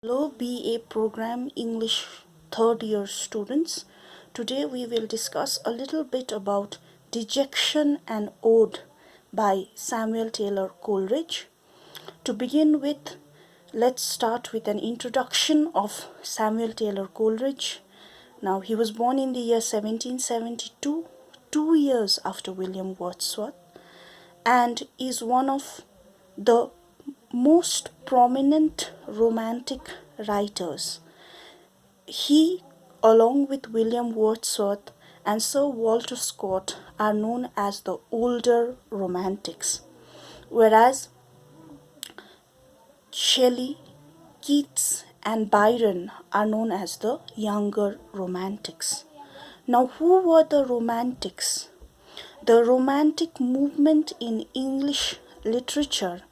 Hello B.A Program English third year students. Today we will discuss a little bit about Dejection and Ode by Samuel Taylor Coleridge. To begin with, let's start with an introduction of Samuel Taylor Coleridge. Now, he was born in the year 1772, 2 years after William Wordsworth, and is one of the most prominent romantic writers. He, along with William Wordsworth and Sir Walter Scott, are known as the older romantics, whereas Shelley, Keats, and Byron are known as the younger romantics. Now, who were the romantics? The romantic movement in English literature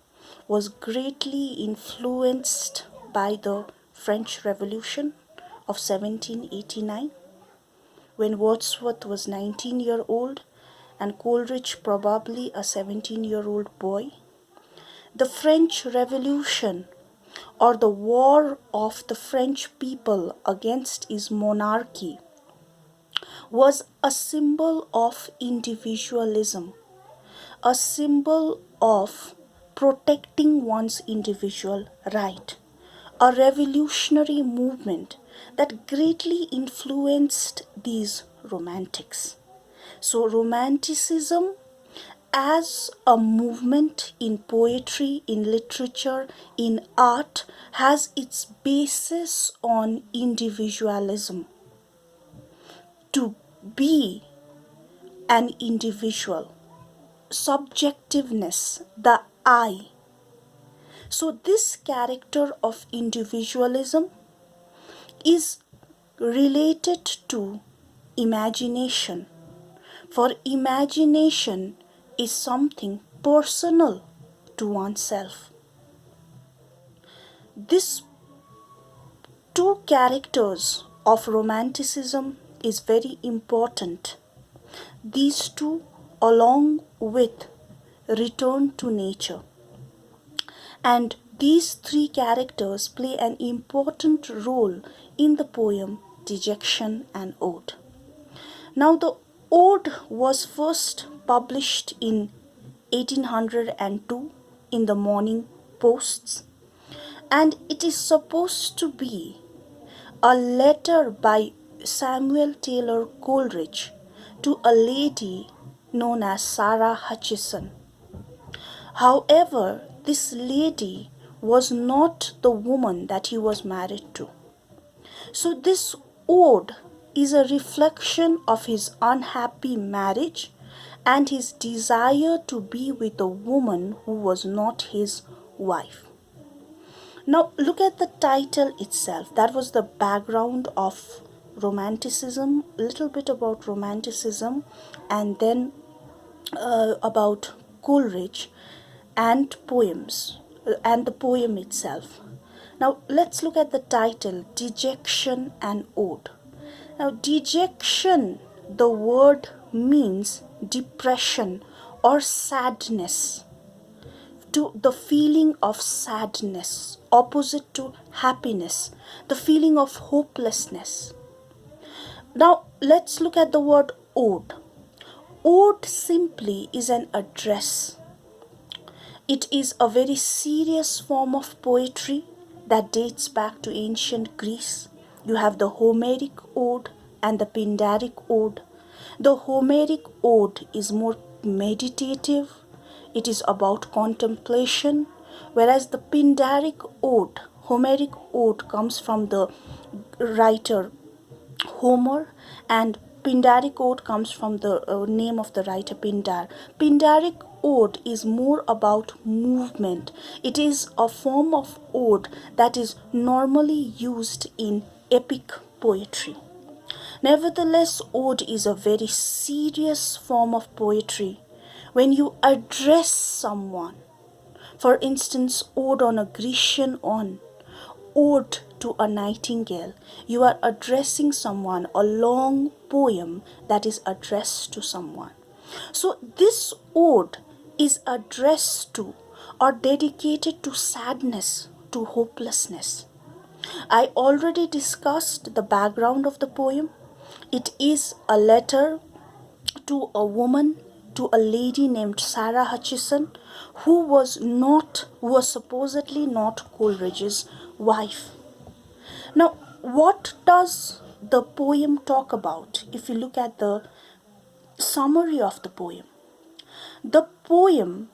was greatly influenced by the French Revolution of 1789, when Wordsworth was 19-year-old and Coleridge probably a 17-year-old boy. The French Revolution, or the war of the French people against his monarchy, was a symbol of individualism, a symbol of protecting one's individual right, a revolutionary movement that greatly influenced these romantics. So, Romanticism as a movement in poetry, in literature, in art, has its basis on individualism. To be an individual, subjectiveness, the I. So, this character of individualism is related to imagination, for imagination is something personal to oneself. These two characters of romanticism is very important. These two, along with return to nature. And these three characters play an important role in the poem Dejection and Ode. Now, the ode was first published in 1802 in the Morning Posts, and it is supposed to be a letter by Samuel Taylor Coleridge to a lady known as Sarah Hutchison. However, this lady was not the woman that he was married to. So, this ode is a reflection of his unhappy marriage and his desire to be with a woman who was not his wife. Now, look at the title itself. That was the background of Romanticism, a little bit about Romanticism, and then about Coleridge and poems and the poem itself. Now, let's look at the title, Dejection and Ode. Now, dejection, the word means depression or sadness, to the feeling of sadness, opposite to happiness, the feeling of hopelessness. Now, let's look at the word ode. Ode simply is an address. It is a very serious form of poetry that dates back to ancient Greece. You have the Homeric ode and the Pindaric ode. The Homeric ode is more meditative. It is about contemplation, whereas the Pindaric ode, Homeric ode, comes from the writer Homer, and Pindaric ode comes from the name of the writer Pindar. Pindaric ode is more about movement. It is a form of ode that is normally used in epic poetry. Nevertheless, ode is a very serious form of poetry. When you address someone, for instance, Ode on a Grecian Urn, Ode to a Nightingale, you are addressing someone, a long poem that is addressed to someone. So this ode is addressed to or dedicated to sadness, to hopelessness. I already discussed the background of the poem. It is a letter to a woman, to a lady named Sarah Hutchison, who was supposedly not Coleridge's wife. Now, what does the poem talk about? If you look at the summary of the poem,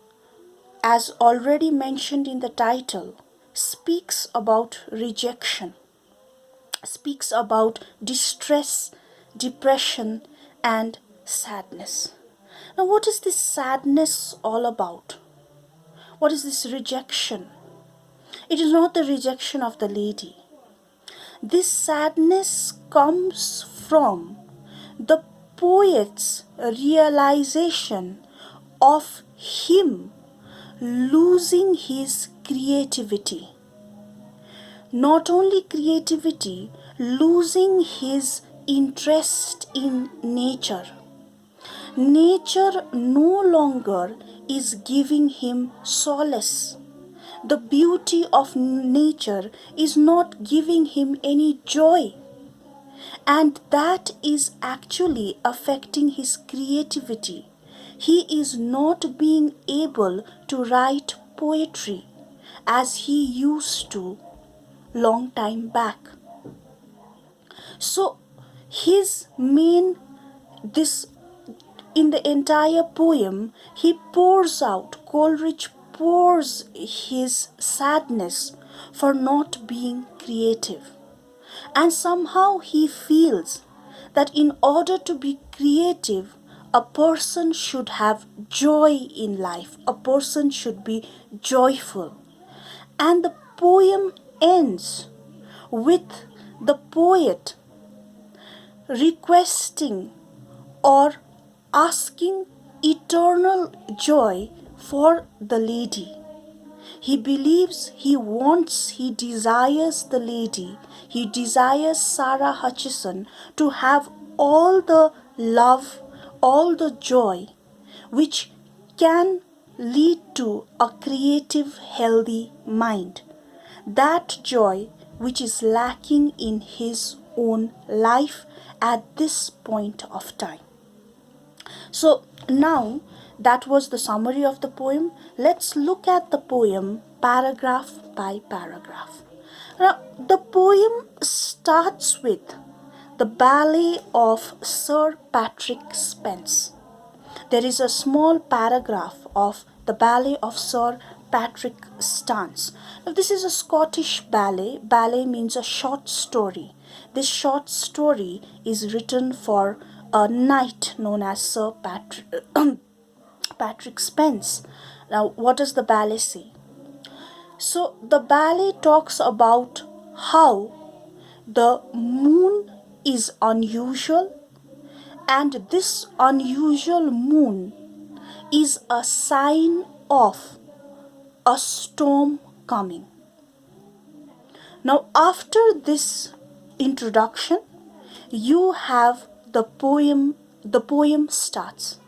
as already mentioned in the title, speaks about rejection, speaks about distress, depression, and sadness. Now, what is this sadness all about? What is this rejection? It is not the rejection of the lady. This sadness comes from the poet's realization of him losing his creativity. Not only creativity, losing his interest in nature. Nature no longer is giving him solace. The beauty of nature is not giving him any joy. And that is actually affecting his creativity. He is not being able to write poetry as he used to long time back. So his main this in the entire poem, Coleridge pours his sadness for not being creative. And somehow he feels that in order to be creative, a person should have joy in life, a person should be joyful. And the poem ends with the poet requesting or asking eternal joy for the lady. He believes, he desires the lady, he desires Sarah Hutchison to have all the love, all the joy which can lead to a creative, healthy mind. That joy which is lacking in his own life at this point of time. So now that was the summary of the poem. Let's look at the poem paragraph by paragraph. Now, the poem starts with the ballet of Sir Patrick Spens. There is a small paragraph of the ballet of Sir Patrick Spens. Now, this is a Scottish ballet. Ballet means a short story. This short story is written for a knight known as Sir Patrick Spens. Now, what does the ballet say? So, the ballet talks about how the moon is unusual, and this unusual moon is a sign of a storm coming. Now, after this introduction, you have the poem. The poem starts.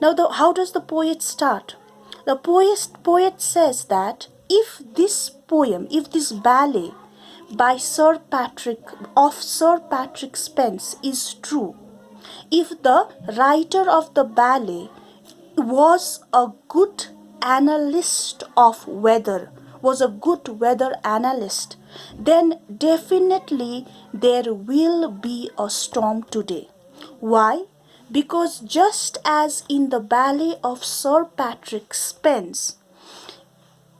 Now, how does the poet start? The poet says that if this ballet by Sir Patrick Spens is true, if the writer of the ballet was a good analyst of weather, was a good weather analyst, then definitely there will be a storm today. Why? Because just as in the ballet of Sir Patrick Spens,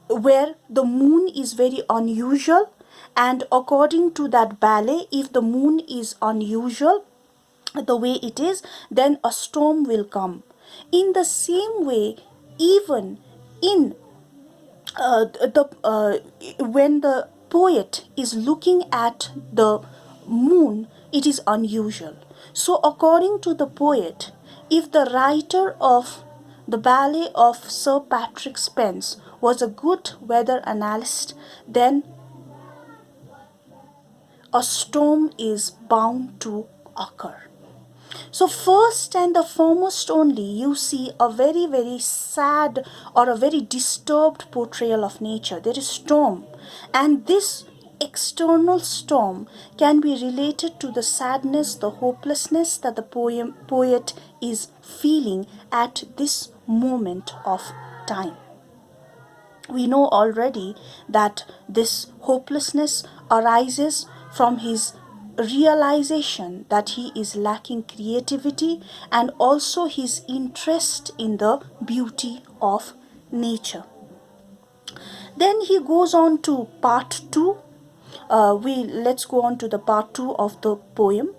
where the moon is very unusual, and according to that ballet, if the moon is unusual the way it is, then a storm will come. In the same way, even in when the poet is looking at the moon, it is unusual. So according to the poet, if the writer of the ballet of Sir Patrick Spens was a good weather analyst, then a storm is bound to occur. So first and the foremost only, you see a very, very sad or a very disturbed portrayal of nature. There is storm, and this external storm can be related to the sadness, the hopelessness that the poet is feeling at this moment of time. We know already that this hopelessness arises from his realization that he is lacking creativity and also his interest in the beauty of nature. Then he goes on to part 2. Let's go on to the part 2 of the poem.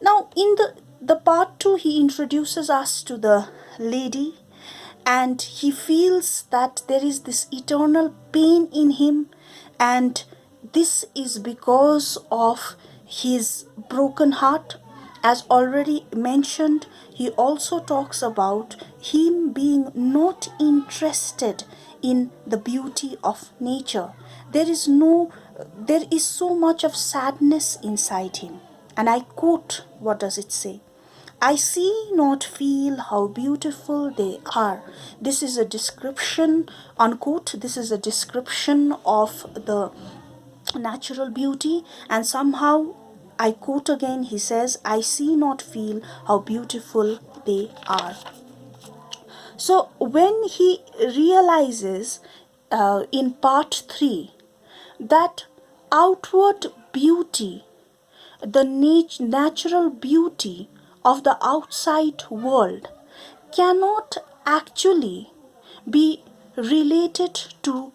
Now in the part 2 he introduces us to the lady, and he feels that there is this eternal pain in him, and this is because of his broken heart. As already mentioned, he also talks about him being not interested in the beauty of nature. There is so much of sadness inside him. And I quote, what does it say? I see not feel how beautiful they are. This is a description, unquote, this is a description of the natural beauty, and somehow, I quote again, he says, I see not feel how beautiful they are. So when he realizes in part 3 that outward beauty, the natural beauty of the outside world cannot actually be related to